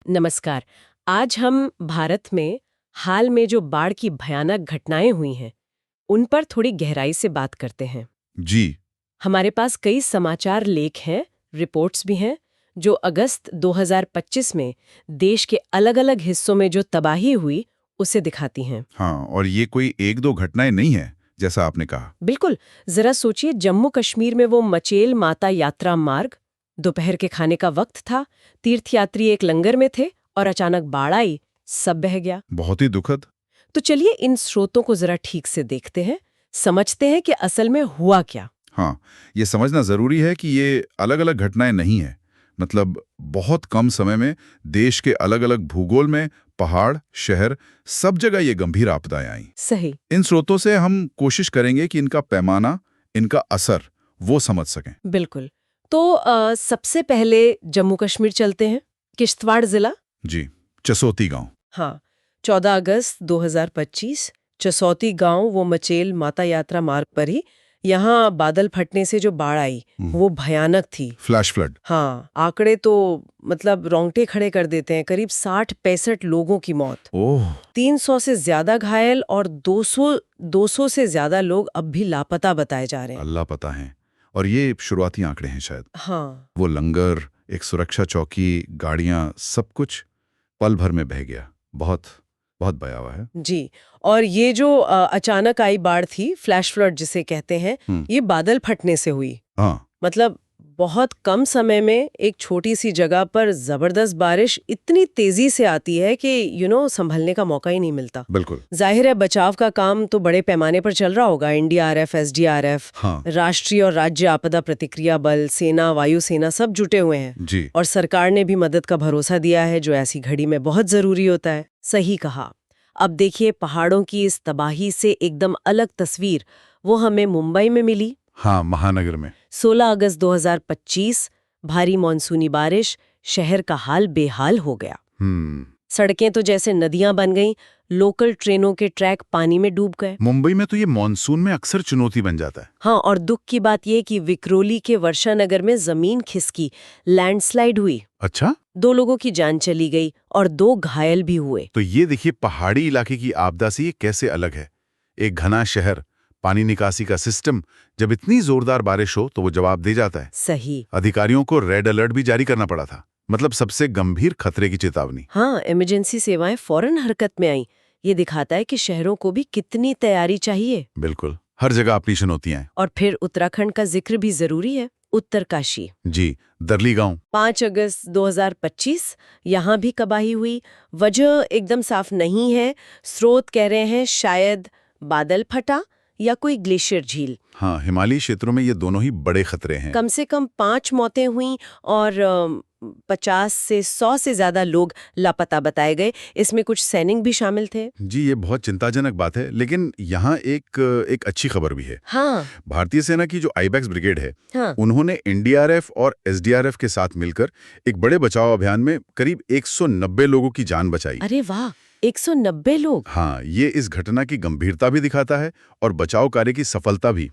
नमस्कार। आज हम भारत में हाल में जो बाढ़ की भयानक घटनाएं हुई हैं उन पर थोड़ी गहराई से बात करते हैं। जी। हमारे पास कई समाचार लेख हैं, रिपोर्ट्स भी हैं जो अगस्त 2025 में देश के अलग-अलग हिस्सों में जो तबाही हुई उसे दिखाती हैं। हाँ, और ये कोई एक दो घटनाएं नहीं है, जैसा आपने कहा। बिल्कुल। जरा सोचिए, जम्मू कश्मीर में वो मचेल माता यात्रा मार्ग, दोपहर के खाने का वक्त था, तीर्थयात्री एक लंगर में थे और अचानक बाढ़ आई, सब बह गया। बहुत ही दुखद। तो चलिए इन स्रोतों को जरा ठीक से देखते हैं, समझते हैं कि असल में हुआ क्या। हाँ, ये समझना जरूरी है कि ये अलग अलग घटनाएं नहीं है। मतलब बहुत कम समय में देश के अलग अलग भूगोल में पहाड़, शहर, सब जगह ये गंभीर आपदाएं आई। सही। इन स्रोतों से हम कोशिश करेंगे कि इनका पैमाना, इनका असर वो समझ सकें। बिल्कुल। तो सबसे पहले जम्मू कश्मीर चलते हैं। किश्तवाड़ जिला। जी, चसोती गांव। हाँ, 14 अगस्त 2025 चसौती गांव, वो मचेल माता यात्रा मार्ग पर ही, यहाँ बादल फटने से जो बाढ़ आई वो भयानक थी। Flash flood. हाँ, आंकड़े तो मतलब रोंगटे खड़े कर देते हैं। करीब 60-65 लोगों की मौत, ओह। 300 से ज्यादा घायल और 200 से ज्यादा लोग अब भी लापता बताए जा रहे हैं। अल्लाह पता है। और ये शुरुआती आंकड़े हैं शायद। हाँ। वो लंगर, एक सुरक्षा चौकी, गाड़ियां, सब कुछ पल भर में बह गया। बहुत बहुत भयावह है। जी। और ये जो अचानक आई बाढ़ थी, फ्लैश फ्लड जिसे कहते हैं, ये बादल फटने से हुई। हाँ। मतलब बहुत कम समय में एक छोटी सी जगह पर जबरदस्त बारिश इतनी तेजी से आती है कि संभलने का मौका ही नहीं मिलता। बिल्कुल। जाहिर है बचाव का काम तो बड़े पैमाने पर चल रहा होगा। एनडीआरएफ, एसडीआरएफ, हाँ। राष्ट्रीय और राज्य आपदा प्रतिक्रिया बल, सेना, वायुसेना सब जुटे हुए हैं। जी। और सरकार ने भी मदद का भरोसा दिया है, जो ऐसी घड़ी में बहुत जरूरी होता है। सही कहा। अब देखिए, पहाड़ों की इस तबाही से एकदम अलग तस्वीर वो हमें मुंबई में मिली। हाँ, महानगर में 16 अगस्त 2025 भारी मानसूनी बारिश, शहर का हाल बेहाल हो गया। सड़कें तो जैसे नदियां बन गईं, लोकल ट्रेनों के ट्रैक पानी में डूब गए। मुंबई में तो ये मॉनसून में अक्सर चुनौती बन जाता है। हाँ, और दुख की बात यह कि विक्रोली के वर्षा नगर में जमीन खिसकी, लैंडस्लाइड हुई। अच्छा। 2 लोगों की जान चली गई और 2 घायल भी हुए। तो ये देखिए, पहाड़ी इलाके की आपदा से ये कैसे अलग है। एक घना शहर, पानी निकासी का सिस्टम, जब इतनी जोरदार बारिश हो तो वो जवाब दे जाता है। सही। अधिकारियों को रेड अलर्ट भी जारी करना पड़ा था। मतलब सबसे गंभीर खतरे की चेतावनी। हाँ, इमरजेंसी सेवाएं फौरन हरकत में आई। ये दिखाता है कि शहरों को भी कितनी तैयारी चाहिए। बिल्कुल, हर जगह अपनी चुनौतियां हैं। और फिर उत्तराखंड का जिक्र भी जरूरी है। उत्तरकाशी। जी, दरली गांव। 5 अगस्त 2025 यहाँ भी तबाही हुई। वजह एकदम साफ नहीं है। स्रोत कह रहे हैं शायद बादल फटा या कोई ग्लेशियर झील। हाँ, हिमालयी क्षेत्रों में ये दोनों ही बड़े खतरे हैं। कम से कम 5 मौतें हुई और 50 से 100 से ज्यादा लोग लापता बताए गए। इसमें कुछ सैनिक भी शामिल थे। जी, ये बहुत चिंताजनक बात है, लेकिन यहाँ एक अच्छी खबर भी है। हाँ। भारतीय सेना की जो आईबैक्स ब्रिगेड है, हाँ। उन्होंने एनडीआरएफ और एसडीआरएफ के साथ मिलकर एक बड़े बचाव अभियान में करीब 190 लोगों की जान बचाई। अरे वाह, 190 लोग। हाँ, ये इस घटना की गंभीरता भी दिखाता है और बचाव कार्य की सफलता भी।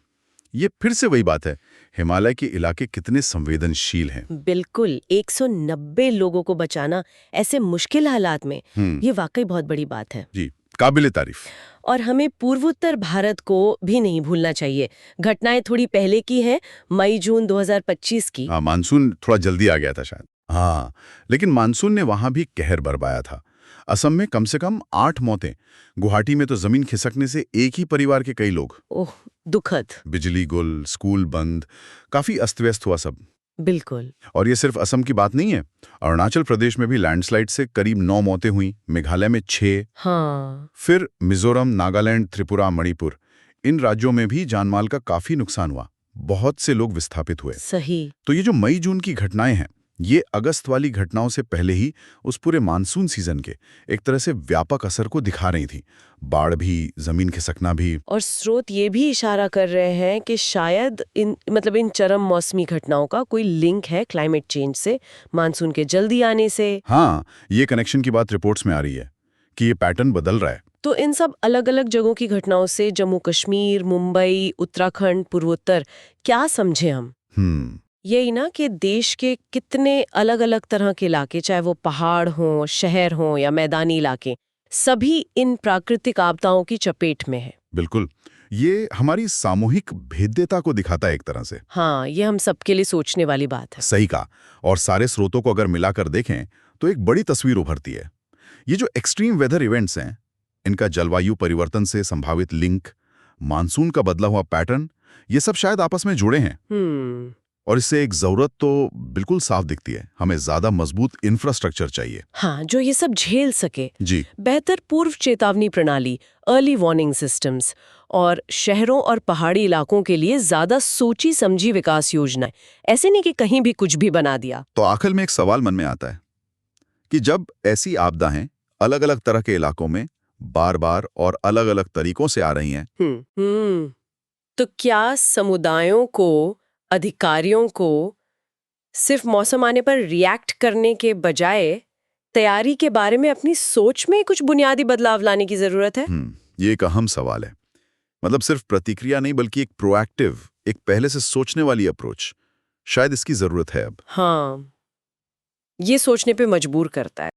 ये फिर से वही बात है, हिमालय के इलाके कितने संवेदनशील हैं। बिल्कुल, 190 लोगों को बचाना ऐसे मुश्किल हालात में, ये वाकई बहुत बड़ी बात है। जी, काबिले तारीफ। और हमें पूर्वोत्तर भारत को भी नहीं भूलना चाहिए। घटनाएं थोड़ी पहले की हैं, मई-जून 2025 की। हाँ, मानसून थोड़ा जल्दी आ गया था शायद। हाँ, लेकिन मानसून ने वहां भी कहर बरपाया था। असम में कम से कम 8 मौतें, गुवाहाटी में तो जमीन खिसकने से एक ही परिवार के कई लोग। ओह, दुखद। बिजली गुल, स्कूल बंद, काफी अस्त व्यस्त हुआ सब। बिल्कुल। और ये सिर्फ असम की बात नहीं है, अरुणाचल प्रदेश में भी लैंडस्लाइड से करीब 9 मौतें हुई, मेघालय में 6। हाँ। फिर मिजोरम, नागालैंड, त्रिपुरा, मणिपुर, इन राज्यों में भी जानमाल का काफी नुकसान हुआ। बहुत से लोग विस्थापित हुए। सही। तो ये जो मई जून की घटनाएं हैं, ये अगस्त वाली घटनाओं से पहले ही उस पूरे मानसून सीजन के एक तरह से व्यापक असर को दिखा रही थी। बाढ़ भी, जमीन खिसकना भी। और स्रोत ये भी इशारा कर रहे हैं कि शायद इन चरम मौसमी घटनाओं का कोई लिंक है क्लाइमेट चेंज से, मानसून के जल्दी आने से। हाँ, ये कनेक्शन की बात रिपोर्ट्स में आ रही है कि ये पैटर्न बदल रहा है। तो इन सब अलग अलग जगहों की घटनाओं से जम्मू कश्मीर, मुंबई, उत्तराखंड, पूर्वोत्तर क्या समझे हम? यही ना कि देश के कितने अलग अलग तरह के इलाके, चाहे वो पहाड़ हों, शहर हों या मैदानी इलाके, सभी इन प्राकृतिक आपदाओं की चपेट में है। बिल्कुल, ये हमारी सामूहिक भेद्यता को दिखाता है एक तरह से। हाँ, ये हम सबके लिए सोचने वाली बात है। सही कहा। और सारे स्रोतों को अगर मिलाकर देखें तो एक बड़ी तस्वीर उभरती है। ये जो एक्सट्रीम वेदर इवेंट्स हैं, इनका जलवायु परिवर्तन से संभावित लिंक, मानसून का बदला हुआ पैटर्न, ये सब शायद आपस में जुड़े हैं। और इससे एक जरूरत तो बिल्कुल साफ दिखती है, हमें ज्यादा मजबूत इंफ्रास्ट्रक्चर चाहिए। हाँ, जो ये सब झेल सके। जी। बेहतर पूर्व चेतावनी प्रणाली, अर्ली वार्निंग सिस्टम्स और शहरों और पहाड़ी इलाकों के लिए ज्यादा सोची समझी विकास योजनाएं। ऐसे नहीं कि कहीं भी कुछ भी बना दिया। तो आखिर में एक सवाल मन में आता है कि जब ऐसी आपदाएं अलग अलग तरह के इलाकों में बार बार और अलग अलग तरीकों से आ रही हैं, तो क्या समुदायों को, अधिकारियों को सिर्फ मौसम आने पर रिएक्ट करने के बजाय तैयारी के बारे में अपनी सोच में कुछ बुनियादी बदलाव लाने की जरूरत है? ये एक अहम सवाल है। मतलब सिर्फ प्रतिक्रिया नहीं, बल्कि एक प्रोएक्टिव, एक पहले से सोचने वाली अप्रोच, शायद इसकी जरूरत है अब। हाँ, ये सोचने पे मजबूर करता है।